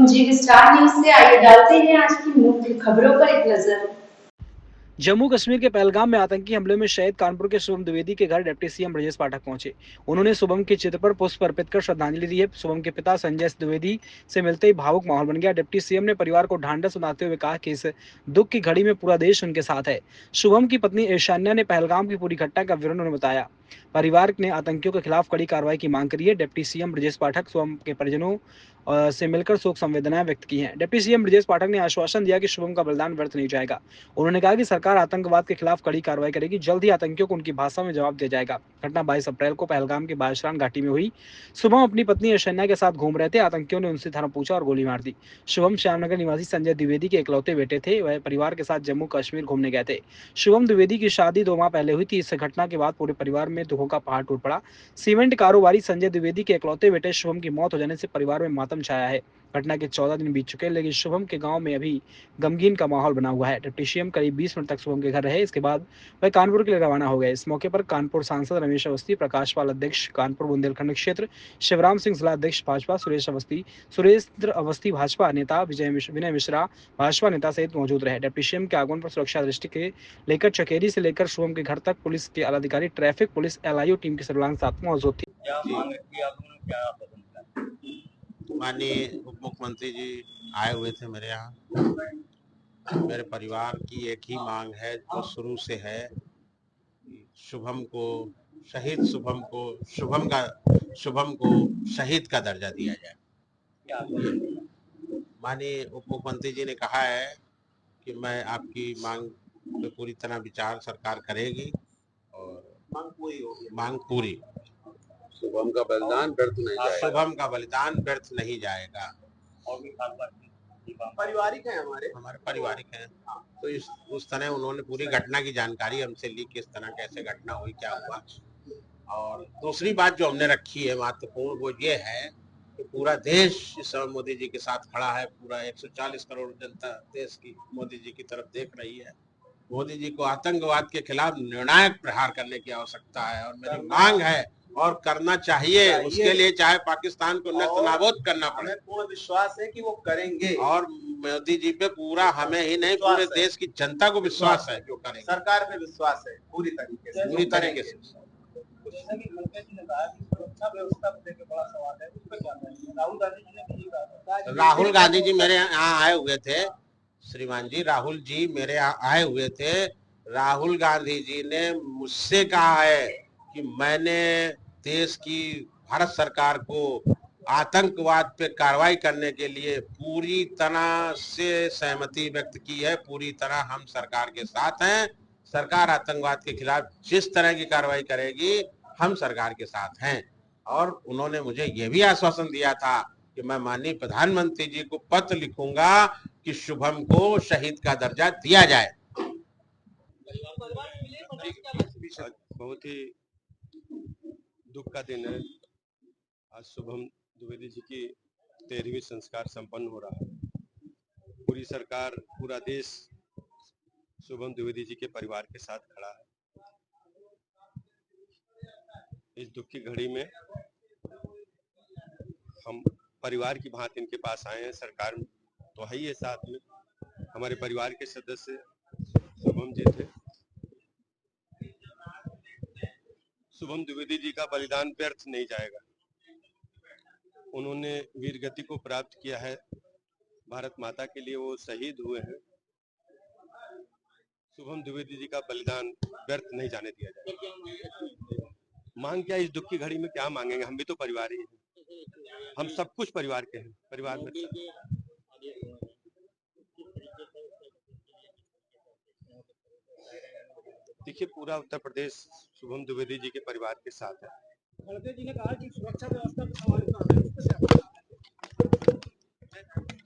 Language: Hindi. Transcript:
जी स्टार न्यूज से आइए डालते हैं आज की मुख्य खबरों पर एक नजर। जम्मू कश्मीर के पहलगाम में आतंकी हमले में शहीद कानपुर के शुभम द्विवेदी के घर डिप्टी सीएम ब्रजेश पाठक पहुंचे। उन्होंने शुभम के चित्र पर पुष्प अर्पित कर श्रद्धांजलि दी है। शुभम के पिता संजय द्विवेदी से मिलते ही भावुक माहौल बन गया। डिप्टी सीएम ने परिवार को ढांढस सुनाते हुए कहा कि इस दुख की घड़ी में पूरा देश उनके साथ है। शुभम की पत्नी ईशान्या ने पहलगाम की पूरी घटना का विवरण उन्हें बताया। परिवार ने आतंकियों के खिलाफ कड़ी कार्रवाई की मांग करी है। डिप्टी सीएम ब्रजेश पाठक शुभम के परिजनों से मिलकर शोक संवेदनाएं व्यक्त की हैं। डिप्टी सीएम ब्रजेश पाठक ने आश्वासन दिया कि शुभम का बलिदान व्यर्थ नहीं जाएगा। उन्होंने कहा कि सरकार आतंकवाद के खिलाफ कड़ी कार्रवाई करेगी। जल्द ही आतंकियों को उनकी भाषा में जवाब दिया जाएगा। घटना 22 अप्रैल को पहलगाम के बायशरान घाटी में हुई। शुभम अपनी पत्नी ऐश्वर्या के साथ घूम रहे थे। आतंकियों ने उनसे धर्म पूछा और गोली मार दी। शुभम श्यामनगर निवासी संजय द्विवेदी के इकलौते बेटे थे। वह परिवार के साथ जम्मू कश्मीर घूमने गए थे। शुभम द्विवेदी की शादी 2 माह पहले हुई थी। इस घटना के बाद पूरे परिवार में दुखों का पहाड़ टूट पड़ा। सीमेंट कारोबारी संजय द्विवेदी के इकलौते बेटे शुभम की मौत हो जाने से परिवार में मातम छाया है। घटना के 14 दिन बीत चुके हैं, लेकिन शुभम के गांव में अभी गमगीन का माहौल बना हुआ है। डिप्टी सीएम करीब 20 मिनट तक शुभम के घर रहे। इसके बाद वह कानपुर के लिए रवाना हो गए। इस मौके पर कानपुर सांसद रमेश अवस्थी, प्रकाश पाल अध्यक्ष कानपुर बुंदेलखंड क्षेत्र, शिवराम सिंह जिला अध्यक्ष भाजपा, सुरेंद्र अवस्थी भाजपा नेता, विनय मिश्रा भाजपा नेता सहित मौजूद रहे। डिप्टी सीएम के आगमन पर सुरक्षा दृष्टि के लेकर चकेरी से लेकर शुभम के घर तक पुलिस के आलाधिकारी, ट्रैफिक पुलिस, एलआईयू टीम की सर्विलांस साथ मौजूद थी। माननीय उप मुख्यमंत्री जी आए हुए थे मेरे यहाँ। मेरे परिवार की एक ही मांग है जो शुरू से है, शुभम को शुभम को शहीद का दर्जा दिया जाए। माननीय उप मुख्यमंत्री जी ने कहा है कि मैं आपकी मांग पे पूरी तरह विचार सरकार करेगी और मांग पूरी। शुभम का बलिदान व्यर्थ नहीं जाएगा। शुभम का बलिदान व्यर्थ नहीं जाएगा। पारिवारिक है, हमारे पारिवारिक हैं। तो उस तरह उन्होंने पूरी घटना की जानकारी हमसे ली, किस तरह कैसे घटना हुई, क्या हुआ। और दूसरी बात जो हमने रखी है महत्वपूर्ण, वो ये है कि पूरा देश इस समय मोदी जी के साथ खड़ा है। पूरा 140 करोड़ जनता देश की मोदी जी की तरफ देख रही है। मोदी जी को आतंकवाद के खिलाफ निर्णायक प्रहार करने की आवश्यकता है और मेरी मांग है और करना चाहिए। उसके लिए चाहे पाकिस्तान को नेस्तनाबूद करना पड़े, पूर्ण विश्वास है कि वो करेंगे। और मोदी जी पे पूरा हमें ही नहीं पूरे देश की जनता को विश्वास है कि वो करेंगे। सरकार पे विश्वास है पूरी तरीके से। राहुल गांधी जी मेरे यहाँ आए हुए थे। श्रीमान जी, राहुल जी मेरे यहाँ आए हुए थे। राहुल गांधी जी ने मुझसे कहा है कि मैंने देश की भारत सरकार को आतंकवाद पे कार्रवाई करने के लिए पूरी तरह से सहमति व्यक्त की है। पूरी तरह हम सरकार के साथ हैं। सरकार आतंकवाद के खिलाफ जिस तरह की कार्रवाई करेगी, हम सरकार के साथ हैं। और उन्होंने मुझे यह भी आश्वासन दिया था कि मैं माननीय प्रधानमंत्री जी को पत्र लिखूंगा कि शुभम को शहीद का दर्जा दिया जाए। बहुत ही दुख का दिन है। आज शुभम द्विवेदी जी की 13वीं संस्कार संपन्न हो रहा है। पूरी सरकार, पूरा देश शुभम द्विवेदी जी के परिवार के साथ खड़ा है। इस दुख की घड़ी में हम परिवार की भांति इनके पास आए हैं। सरकार तो है ही है, साथ में हमारे परिवार के सदस्य शुभम जी थे। शुभम द्विवेदी जी का बलिदान व्यर्थ नहीं जाएगा। उन्होंने वीर गति को प्राप्त किया है। भारत माता के लिए वो शहीद हुए हैं। शुभम द्विवेदी जी का बलिदान व्यर्थ नहीं जाने दिया जाएगा। मांग क्या, इस दुख की घड़ी में क्या मांगेंगे? हम भी तो परिवार ही हैं। हम सब कुछ परिवार के हैं। परिवार में देखिए, पूरा उत्तर प्रदेश शुभम द्विवेदी जी के परिवार के साथ है। खड़गे जी ने कहा कि सुरक्षा व्यवस्था